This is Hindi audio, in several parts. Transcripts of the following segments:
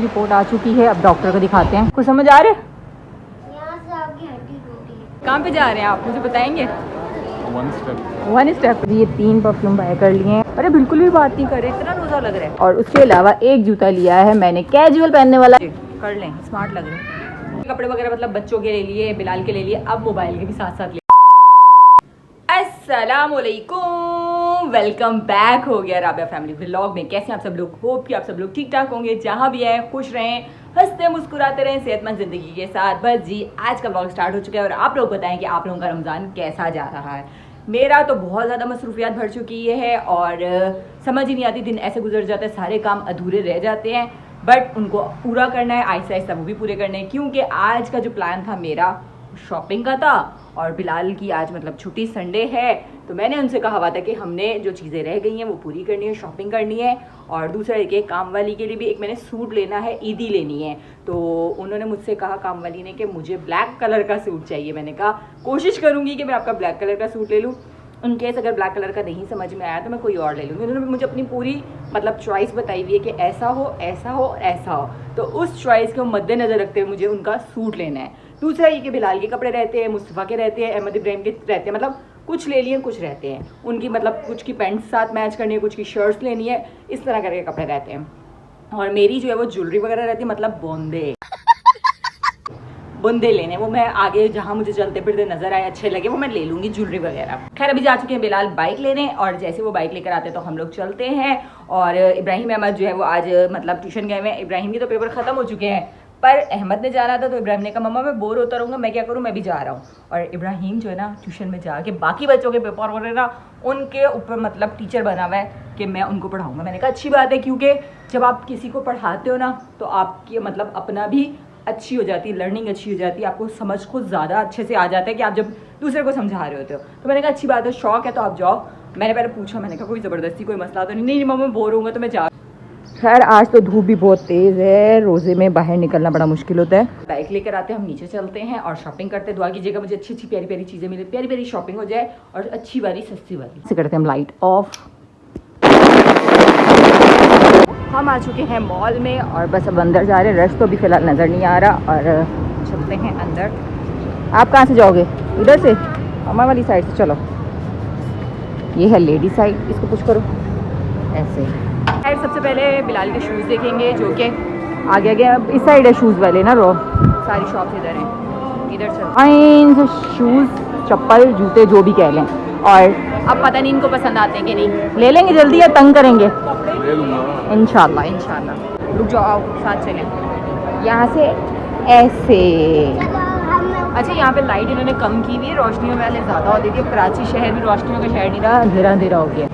रिपोर्ट आ चुकी है, अब डॉक्टर को दिखाते हैं। कुछ समझ आ रहे? यहाँ से आपकी हड्डी टूटी है। कहाँ पे जा रहे हैं आप, मुझे बताएंगे? One step. ये 3 परफ्यूम बाय कर लिए हैं। अरे बिल्कुल भी बात नहीं कर रहे, इतना रोजा लग रहा है। और उसके अलावा एक जूता लिया है मैंने, कैजुअल पहनने वाला। कर लें, स्मार्ट लग रहे हैं। कपड़े वगैरह मतलब बच्चों के ले लिए, बिलाल के ले लिए, अब मोबाइल के भी साथ साथ ले। अस्सलामुअलैकुम, वेलकम बैक हो गया राबिया फैमिली व्लॉग में। कैसे हैं आप सब लोग? होप कि आप सब लोग ठीक ठाक होंगे, जहां भी हैं खुश रहें, हंसते मुस्कुराते रहें, सेहतमंद जिंदगी के साथ। बस जी, आज का व्लॉग स्टार्ट हो चुका है और आप लोग बताएं कि आप लोगों का रमज़ान कैसा जा रहा है। मेरा तो बहुत ज़्यादा मसरूफियात भर चुकी है और समझ ही नहीं आती, दिन ऐसे गुजर जाते हैं, सारे काम अधूरे रह जाते हैं, बट उनको पूरा करना है, आहिस्ता आहिस्ता वो भी पूरे करने हैं। क्योंकि आज का जो प्लान था मेरा शॉपिंग का था और बिलाल की आज मतलब छुट्टी, संडे है, तो मैंने उनसे कहा हुआ था कि हमने जो चीज़ें रह गई हैं वो पूरी करनी है, शॉपिंग करनी है। और दूसरा एक काम वाली के लिए भी एक मैंने सूट लेना है, ईदी लेनी है। तो उन्होंने मुझसे कहा काम वाली ने कि मुझे ब्लैक कलर का सूट चाहिए। मैंने कहा कोशिश करूँगी कि मैं आपका ब्लैक कलर का सूट ले लूँ। उनकेस अगर ब्लैक कलर का नहीं समझ में आया तो मैं कोई और ले लूँगी। उन्होंने मुझे अपनी पूरी मतलब चॉइस बताई हुई है कि ऐसा हो, ऐसा हो, ऐसा हो। तो उस चॉइस को मद्देनज़र रखते हुए मुझे उनका सूट लेना है। दूसरा ये कि बिलाल के कपड़े रहते हैं, मुस्तफ़ा के रहते हैं, अहमद इब्राहिम के रहते हैं, मतलब कुछ ले लिए कुछ रहते हैं उनकी, मतलब कुछ की पैंट साथ मैच करनी है, कुछ की शर्ट्स लेनी है, इस तरह करके कपड़े रहते हैं। और मेरी जो है वो ज्वेलरी वगैरह रहती है, मतलब बूंदे लेने, वो मैं आगे जहाँ मुझे चलते फिरते नजर आए, अच्छे लगे, वो मैं ले लूंगी ज्वेलरी वगैरह। खैर अभी जा चुके हैं बिलाल बाइक लेने और जैसे वो बाइक लेकर आते हैं तो हम लोग चलते हैं। और इब्राहिम अहमद जो है वो आज मतलब ट्यूशन गए हुए हैं। इब्राहिम के तो पेपर खत्म हो चुके हैं, पर अहमद ने जाना था तो इब्राहिम ने कहा मम्मा मैं बोर होता रहूँगा, मैं क्या करूँ, मैं भी जा रहा हूँ। और इब्राहिम जो है ना ट्यूशन में जाके बाकी बच्चों के पेपर वगैरह उनके ऊपर मतलब टीचर बना हुआ है कि मैं उनको पढ़ाऊँगा। मैंने कहा अच्छी बात है, क्योंकि जब आप किसी को पढ़ाते हो ना तो आपकी मतलब अपना भी अच्छी हो जाती है, लर्निंग अच्छी हो जाती है, आपको समझ को ज़्यादा अच्छे से आ जाता है कि आप जब दूसरे को समझा रहे होते हो। तो मैंने कहा अच्छी बात है, शौक है तो आप जाओ। मैंने पहले पूछा, मैंने कहा कोई ज़बरदस्ती कोई मसला तो नहीं मम्मा बोर होऊंगा तो मैं जा। खैर आज तो धूप भी बहुत तेज़ है, रोज़े में बाहर निकलना बड़ा मुश्किल होता है। बाइक लेकर आते हैं, हम नीचे चलते हैं और शॉपिंग करते हैं। दुआ कीजिएगा मुझे अच्छी अच्छी प्यारी प्यारी चीज़ें मिले, प्यारी प्यारी शॉपिंग हो जाए और अच्छी वाली सस्ती वाली से करते हैं। हम लाइट ऑफ, हम आ चुके हैं मॉल में और बस अब अंदर जा रहे हैं। रश तो अभी फ़िलहाल नज़र नहीं आ रहा और चलते हैं अंदर। आप कहाँ से जाओगे? इधर से, अम्मा वाली साइड से चलो। ये है लेडी साइड, इसको पुश करो ऐसे। खैर सबसे पहले बिलाल के शूज़ देखेंगे जो कि आगे आगे अब इस साइड है शूज़ वाले ना, रो सारी शॉप्स इधर हैं, इधर चल शूज़, चप्पल, जूते जो भी कह लें। और अब पता नहीं इनको पसंद आते हैं कि नहीं, ले लेंगे जल्दी या तंग करेंगे? इंशाल्लाह इंशाल्लाह। रुक जाओ, साथ चलें यहाँ से ऐसे। अच्छा यहाँ पे लाइट इन्होंने कम की हुई है, रोशनियों वाले ज़्यादा होती थी। कराची शहर भी रोशनियों का शहर नहीं रहा, अंधेरा अंधेरा हो गया।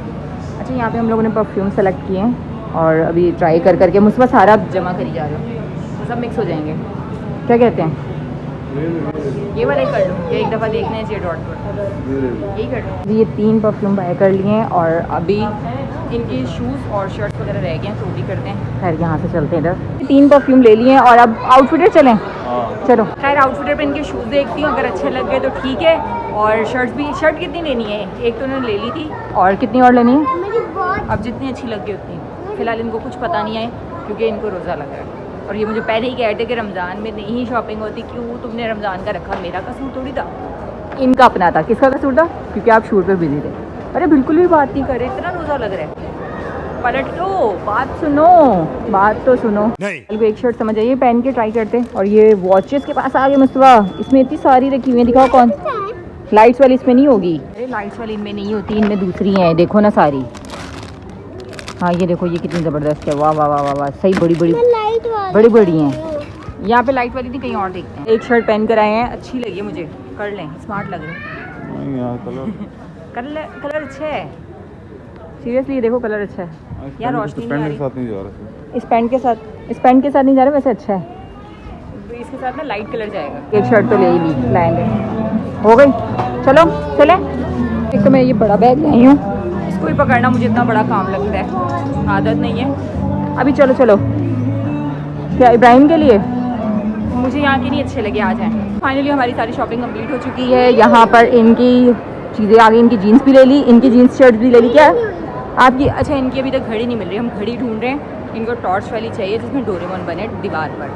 अच्छा यहाँ पे हम लोगों ने परफ्यूम सेलेक्ट किए हैं और अभी ट्राई कर करके मुझसे सारा जमा करी जा रहे हो, तो सब मिक्स हो जाएंगे। क्या कहते हैं? ये वाले कर लो, ये एक दफ़ा देखना है, डॉट यही कर लो। ये 3 परफ्यूम बाय कर लिए हैं और अभी इनके शूज़ और शर्ट्स वगैरह रह गए हैं तो भी करते हैं। खैर यहाँ से चलते हैं इधर। 3 परफ्यूम ले लिए हैं और अब आउटफिटर चलें। चलो खैर आउटफिटर पे इनके शूज़ देखती हूँ, अगर अच्छे लग गए तो ठीक है। और शर्ट्स भी, शर्ट कितनी लेनी है? एक तो उन्होंने ले ली थी, और कितनी और लेनी है? अब जितनी अच्छी लग गई उतनी। फ़िलहाल इनको कुछ पता नहीं है क्योंकि इनको रोज़ा लग रहा है और ये मुझे पहले ही कह रहे थे कि रमज़ान में नहीं शॉपिंग होती, क्यों तुमने रमज़ान का रखा? मेरा कसूर थोड़ी था, इनका अपना था। किसका कसूर था? क्योंकि आप शूट पे बिजी थे। अरे बिल्कुल भी बात नहीं कर रहे, इतना रोज़ा लग रहा है। पलट लो, बात सुनो, बात तो सुनो। एक शर्ट समझ आइए, पहन के ट्राई करते। और ये वॉचेस के पास आ गए मुस्तफा, इसमें इतनी सारी रखी हुई है, दिखाओ कौन? लाइट्स वाली इसमें नहीं होगी। अरे लाइट्स वाली इनमें नहीं होती, इनमें दूसरी हैं, देखो ना सारी। हाँ ये देखो, ये कितनी ज़बरदस्त है, वाह वाह वाह वाह वाह, सही बड़ी बड़ी बड़ी बड़ी हैं। यहाँ पे लाइट वाली थी, कहीं और देखते हैं। एक शर्ट पहन कर आए हैं, अच्छी लगी है मुझे, कर लें, स्मार्ट लग रहे हैं। कलर अच्छा है, सीरियसली ये देखो कलर अच्छा है यार। रोशनी नहीं आ रही। इस पैंट के साथ नहीं जा रहा, वैसे अच्छा है। इसके साथ ना लाइट कलर जाएगा। एक शर्ट तो ले ही ली, लाएंगे, हो गई। चलो चले। एक तो मैं ये बड़ा बैग लाई हूँ, इसको ही पकड़ना मुझे इतना बड़ा काम लगता है, आदत नहीं है अभी। चलो चलो, क्या इब्राहिम के लिए? मुझे यहाँ के नहीं अच्छे लगे, आ जाएँ। फाइनली हमारी सारी शॉपिंग कंप्लीट हो चुकी है। यहाँ पर इनकी चीज़ें आ गई, इनकी जीन्स भी ले ली, इनकी जीन्स शर्ट भी ले ली। क्या आपकी? अच्छा इनकी अभी तक घड़ी नहीं मिल रही, हम घड़ी ढूंढ रहे हैं। इनको टॉर्च वाली चाहिए जिसमें डोरेमोन बने दीवार पर।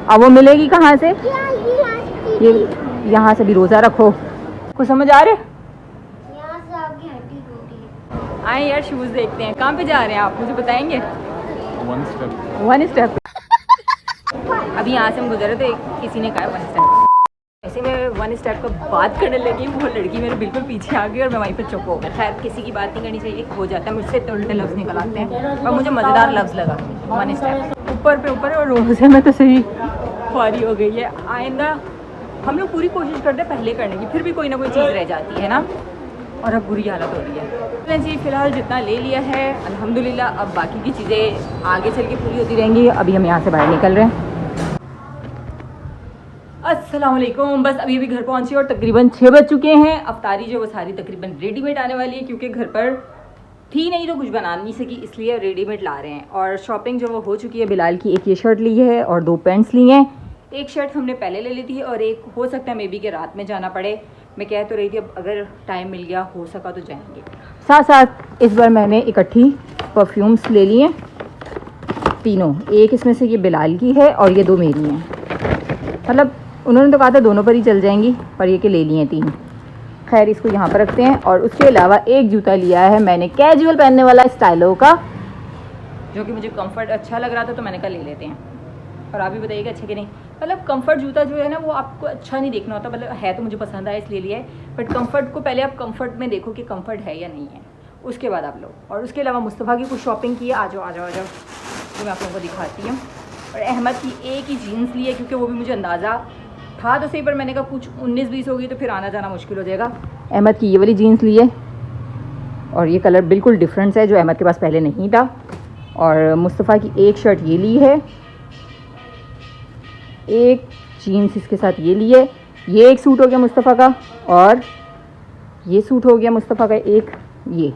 अब वो मिलेगी कहाँ से? ये यहाँ से भी रोज़ा रखो। कुछ समझ आ रहे? यहाँ से आपकी हड्डी टूटी। आए यार शूज़ देखते हैं। कहाँ पे जा रहे हैं आप, मुझे बताएंगे? One step. अभी यहाँ से हम गुजरे तो किसी ने कहा 1 स्टेप। ऐसे में 1 स्टेप का बात करने लगी, वो लड़की मेरे बिल्कुल पीछे आ गई और मैं वहीं पर चुप हो गई। खैर किसी की बात नहीं करनी चाहिए, हो जाता है मुझसे तो उल्टे लफ्ज़ निकल आते हैं और मुझे मज़ेदार लफ्ज़ लगा 1 स्टेप ऊपर पे ऊपर। और रोज़े में तो सही फारी हो गई है। आइंदा हम लोग पूरी कोशिश करते हैं पहले करने की, फिर भी कोई ना कोई चीज़ रह जाती है ना, और अब बुरी हालत हो रही है। जी फ़िलहाल जितना ले लिया है अल्हम्दुलिल्लाह, अब बाकी की चीज़ें आगे चल के पूरी होती रहेंगी। अभी हम यहाँ से बाहर निकल रहे हैं। अस्सलाम वालेकुम। बस अभी घर पहुँची और तकरीबन 6 बज चुके हैं। अफ्तारी जो वो सारी तकरीबन रेडीमेड आने वाली है, क्योंकि घर पर थी नहीं तो कुछ बना नहीं सकी, इसलिए रेडीमेड ला रहे हैं। और शॉपिंग जो वो हो चुकी है। बिलाल की एक ये शर्ट ली है और 2 पैंट्स ली हैं। एक शर्ट हमने पहले ले ली थी और एक हो सकता है मे बी के रात में जाना पड़े। मैं कह तो रही थी अब अगर टाइम मिल गया हो सका तो जाएंगे। साथ साथ इस बार मैंने इकट्ठी परफ्यूम्स ले लिए तीनों। एक इसमें से ये बिलाल की है और ये 2 मेरी हैं। मतलब उन्होंने तो कहा था दोनों पर ही चल जाएंगी, पर ये के ले लिए 3। खैर इसको यहाँ पर रखते हैं। और उसके अलावा एक जूता लिया है मैंने कैजुअल पहनने वाला स्टाइलो का, जो कि मुझे कंफर्ट अच्छा लग रहा था तो मैंने कहा ले लेते हैं। और आप भी बताइएगा अच्छा कि नहीं। मतलब कंफर्ट जूता जो है ना वो आपको अच्छा नहीं देखना होता, मतलब है तो मुझे पसंद आया इसलिए लिया है, बट कंफर्ट को पहले आप कंफर्ट में देखो कि कंफर्ट है या नहीं है, उसके बाद आप लो। और उसके अलावा मुस्तफ़ा की कुछ शॉपिंग की है। आ जाओ जो मैं आप लोगों को दिखाती हूँ। और अहमद की एक ही जीन्स ली है, क्योंकि वो भी मुझे अंदाज़ा था तो सही, पर मैंने कहा कुछ 19-20 होगी तो फिर आना जाना मुश्किल हो जाएगा। अहमद की ये वाली जीन्स ली है और ये कलर बिल्कुल डिफरेंस है जो अहमद के पास पहले नहीं था। और मुस्तफ़ा की एक शर्ट ये ली है, एक जीन्स इसके साथ ये ली है। ये एक सूट हो गया मुस्तफ़ा का और ये सूट हो गया मुस्तफ़ा का एक ये।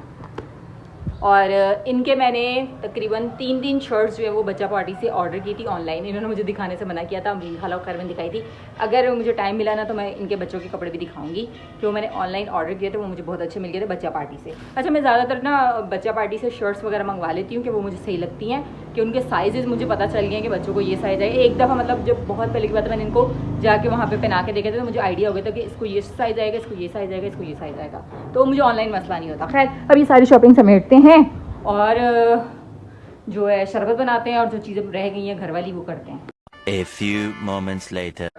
और इनके मैंने तकरीबन 3 शर्ट्स जो है वो बच्चा पार्टी से ऑर्डर की थी ऑनलाइन। इन्होंने मुझे दिखाने से मना किया था, हालांकि खैर मैंने दिखाई थी। अगर मुझे टाइम मिला ना तो मैं इनके बच्चों के कपड़े भी दिखाऊंगी, जो मैंने ऑनलाइन ऑर्डर किए थे वो मुझे बहुत अच्छे मिल गए थे बच्चा पार्टी से। अच्छा मैं ज़्यादातर ना बच्चा पार्टी से शर्ट्स वगैरह मंगवा लेती हूँ कि वो मुझे सही लगती हैं, कि उनके साइज़ मुझे पता चल गए हैं कि बच्चों को ये साइज़ है। एक दफ़ा मतलब जब बहुत पहले की बात है मैंने इनको जाके वहाँ पे पहना के देखे थे तो मुझे आइडिया हो गया था कि इसको ये साइज़ आएगा, इसको ये साइज़ आएगा, इसको ये साइज़ आएगा, तो मुझे ऑनलाइन मसला नहीं होता। खैर अब ये सारी शॉपिंग समेटते हैं और जो है शरबत बनाते हैं और जो चीज़ें रह गई हैं घर वाली वो करते हैं। A few moments later.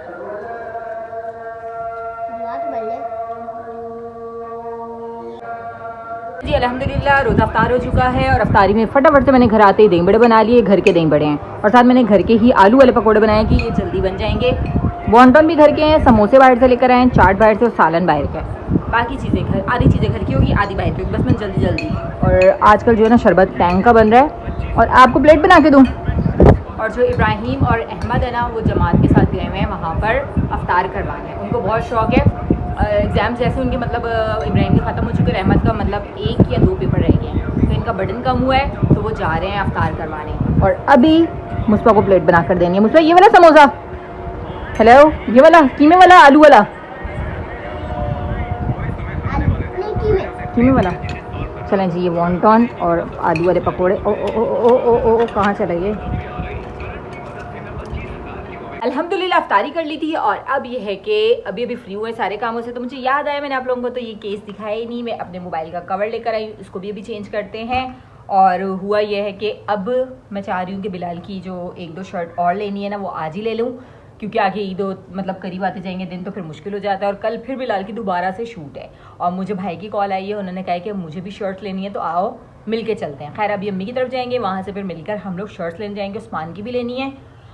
जी अल्हम्दुलिल्लाह रोज़ा अफ्तार हो चुका है और अफ्तारी में फटाफट से मैंने घर आते ही दही बड़े बना लिए। घर के दही बड़े हैं और साथ मैंने घर के ही आलू वाले पकौड़े बनाए कि ये जल्दी बन जाएंगे। वॉन्टन भी घर के हैं, समोसे बाहर से लेकर आए हैं, चाट बाहर से और सालन बाहर का है। बाकी चीज़ें घर, आधी चीज़ें घर की होगी आधी बाहर की होगी, बस मैं जल्दी। और आजकल जो है ना शरबत टैंक का बन रहा है और आपको प्लेट बना के दूँ। और जो इब्राहिम और अहमद है ना वो जमात के साथ गए हुए हैं वहाँ पर अफ्तार करवाने। उनको बहुत शौक़ है। एग्ज़ाम्स जैसे उनके मतलब इब्राहिम के ख़त्म हो चुके हैं, अहमद का मतलब 1 या 2 पेपर रह गए हैं, तो इनका बर्डन कम हुआ है तो वो जा रहे हैं अफ्तार करवाने। और अभी मुस्फा को प्लेट बना कर देनी है। मुस्फा ये वाला समोसा, हेलो ये वाला कीमे वाला आलू वाला कीमे वाला। चलें जी ये वॉन्टन और आलू वाले पकोड़े। ओ ओ ओ ओ ओ ओ, ओ कहाँ चले गए। अल्हम्दुलिल्लाह अफ्तारी कर ली थी और अब ये है कि अभी फ्री हुए सारे कामों से, तो मुझे याद आया मैंने आप लोगों को तो ये केस दिखाया ही नहीं। मैं अपने मोबाइल का कवर लेकर आई, इसको भी अभी चेंज करते हैं। और हुआ यह है कि अब मैं चाह रही हूँ कि बिलाल की जो 1-2 शर्ट और लेनी है ना वो आज ही ले लूँ, क्योंकि आगे ईद मतलब करीब आते जाएंगे दिन तो फिर मुश्किल हो जाता है। और कल फिर बिलाल की दोबारा से शूट है और मुझे भाई की कॉल आई है, उन्होंने कहा कि मुझे भी शर्ट लेनी है तो आओ मिल के चलते हैं। खैर अभी अम्मी की तरफ जाएंगे, वहाँ से फिर मिलकर हम लोग शर्ट्स लेने जाएंगे। उस्मान की भी लेनी है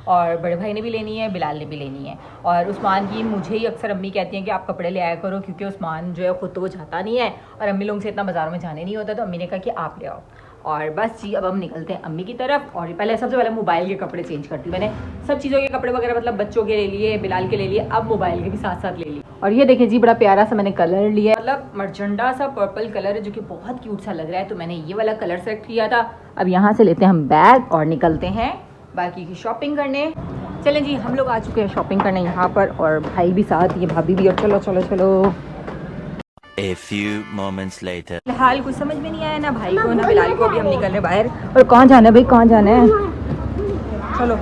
और बड़े भाई ने भी लेनी है, बिलाल ने भी लेनी है। और उस्मान की मुझे ही अक्सर अम्मी कहती हैं कि आप कपड़े ले आया करो, क्योंकि उस्मान जो है ख़ुद तो वो जाता नहीं है और अम्मी लोगों से इतना बाज़ार में जाने नहीं होता, तो अम्मी ने कहा कि आप ले आओ। और बस जी अब हम निकलते हैं अम्मी की तरफ। और पहले सबसे पहले मोबाइल के कपड़े चेंज करती हूँ। मैंने सब चीज़ों के कपड़े वगैरह मतलब बच्चों के ले लिए, बिलाल के ले लिए, अब मोबाइल के भी साथ साथ ले लिए। और ये देखें जी बड़ा प्यारा सा मैंने कलर लिया है, मतलब मर्चेंडा सा पर्पल कलर है जो कि बहुत क्यूट सा लग रहा है, तो मैंने ये वाला कलर सेलेक्ट किया था। अब यहाँ से लेते हैं हम बैग और निकलते हैं बाकी की शॉपिंग करने। चलें जी हम लोग आ चुके हैं शॉपिंग करने यहाँ पर, और भाई भी साथ, ये भाभी भी। और चलो चलो चलो। A few moments later. फिलहाल कुछ समझ में नहीं आया ना भाई को ना बिलाल को। अभी हम निकल रहे बाहर। और कहाँ जाना है भाई, कहाँ जाना है? चलो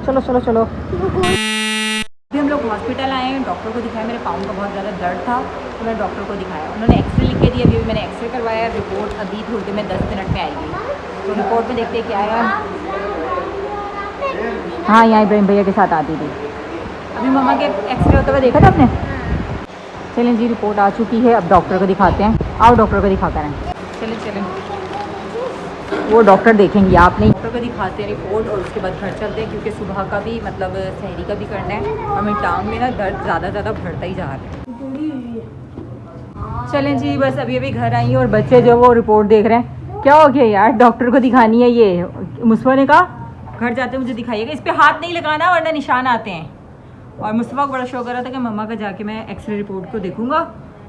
चलो चलो चलो। अभी हम लोग हॉस्पिटल आए हैं, डॉक्टर को दिखाया। मेरे पाँव का बहुत ज़्यादा दर्द था तो मैंने डॉक्टर को दिखाया। उन्होंने एक्सरे लिख के दी। अभी मैंने एक्सरे करवाया। रिपोर्ट अभी थोड़ी देर में 10 मिनट में आएगी। तो रिपोर्ट में देखते हैं क्या आया। हाँ, यहाँ इब्राहिम भैया के साथ आती थी। अभी मम्मा के एक्सरे होते हुए देखा था आपने? चलें जी, रिपोर्ट आ चुकी है। अब डॉक्टर को दिखाते हैं। आओ डॉक्टर को दिखा कर आएँ। चलें चलें, वो डॉक्टर देखेंगे, आप नहीं। डॉक्टर को दिखाते हैं रिपोर्ट और उसके बाद घर चलते हैं क्योंकि सुबह का भी मतलब सहरी का भी करना है। और मेरी टांग में ना दर्द ज़्यादा बढ़ता ही जा रहा है। चलें जी, बस अभी अभी घर आई और बच्चे जो वो रिपोर्ट देख रहे हैं। क्या हो गया यार, डॉक्टर को दिखानी है ये। मुस्तफ़ा ने कहा घर जाते मुझे दिखाइएगा, इस पर हाथ नहीं लगाना वरना निशान आते हैं। और मुस्तफ़ा को बड़ा शौक कर रहा था कि मम्मा का जाके मैं एक्सरे रिपोर्ट को देखूंगा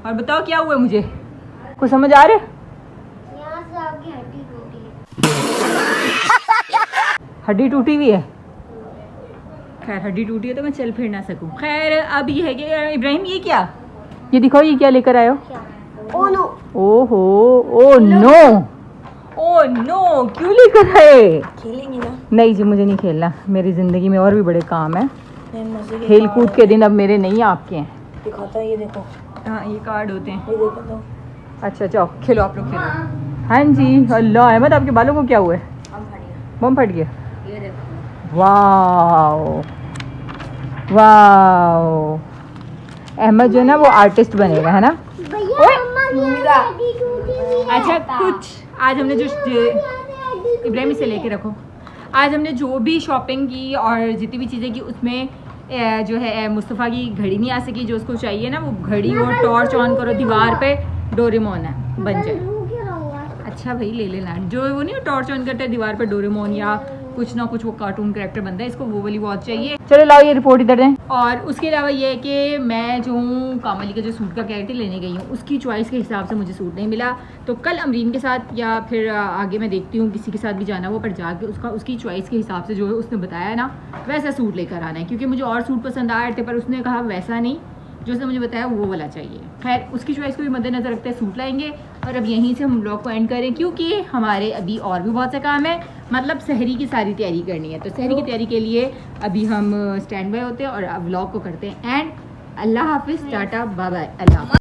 और बताओ क्या हुआ मुझे। कुछ समझ आ रहा है? यहाँ से आपकी हड्डी टूटी है। हड्डी टूटी हुई है? खैर हड्डी टूटी है तो मैं चल फिर ना सकूं। खैर अब ये है कि इब्राहिम ये क्या, ये दिखाओ ये क्या लेकर आए हो? Oh no. ओहो, ओ नो, ओ नो, क्यों लेकर आए? खेलेंगे ना? नहीं जी, मुझे नहीं खेलना। मेरी ज़िंदगी में और भी बड़े काम हैं। मजे के खेल कूद के दिन अब मेरे नहीं, आपके हैं। दिखाता है, ये देखो, हाँ ये कार्ड होते हैं। ये देखो तो। अच्छा जाओ खेलो, आप लोग खेलो। हाँ जी। अल्लाह अहमद, आपके बालों को क्या हुआ है? बम फट गया? ये देखो। Wow wow. अहमद जो है ना वो आर्टिस्ट बनेगा, है ना? भैया मम्मा की हड्डी टूटी हुई है। अच्छा कुछ आज हमने जो इब्राहिम से लेके रखो, आज हमने जो भी शॉपिंग की और जितनी भी चीज़ें की उसमें जो है मुस्तफ़ा की घड़ी नहीं आ सकी जो उसको चाहिए ना, वो घड़ी और टॉर्च ऑन करो दीवार पे डोरेमोन है बन जाए। अच्छा भाई ले लेना, जो वो नहीं टॉर्च ऑन करता है दीवार पे डोरेमोन या कुछ ना कुछ वो कार्टून कैरेक्टर बनता है, इसको वो वाली वॉच चाहिए। चलो लाओ ये रिपोर्ट इधर दें। और उसके अलावा ये है कि मैं जो हूँ कामली का जो सूट का कैरेक्टर लेने गई हूँ उसकी चॉइस के हिसाब से मुझे सूट नहीं मिला। तो कल अमरीन के साथ या फिर आगे मैं देखती हूँ किसी के साथ भी जाना हो, पर जाके उसकी चॉइस के हिसाब से जो है उसने बताया ना वैसा सूट लेकर आना है। क्योंकि मुझे और सूट पसंद आ रहे थे पर उसने कहा वैसा नहीं, जो उसने मुझे बताया वो वाला चाहिए। खैर उसकी चॉइस को भी मद्देनजर रखते हैं सूट लाएंगे। और अब यहीं से हम ब्लॉग को एंड करें क्योंकि हमारे अभी और भी बहुत से काम है, मतलब सहरी की सारी तैयारी करनी है। तो सहरी की तैयारी के लिए अभी हम स्टैंड बाय होते हैं और ब्लॉग को करते हैं एंड। अल्लाह हाफिज़, टाटा बाय बाय, अल्लाह।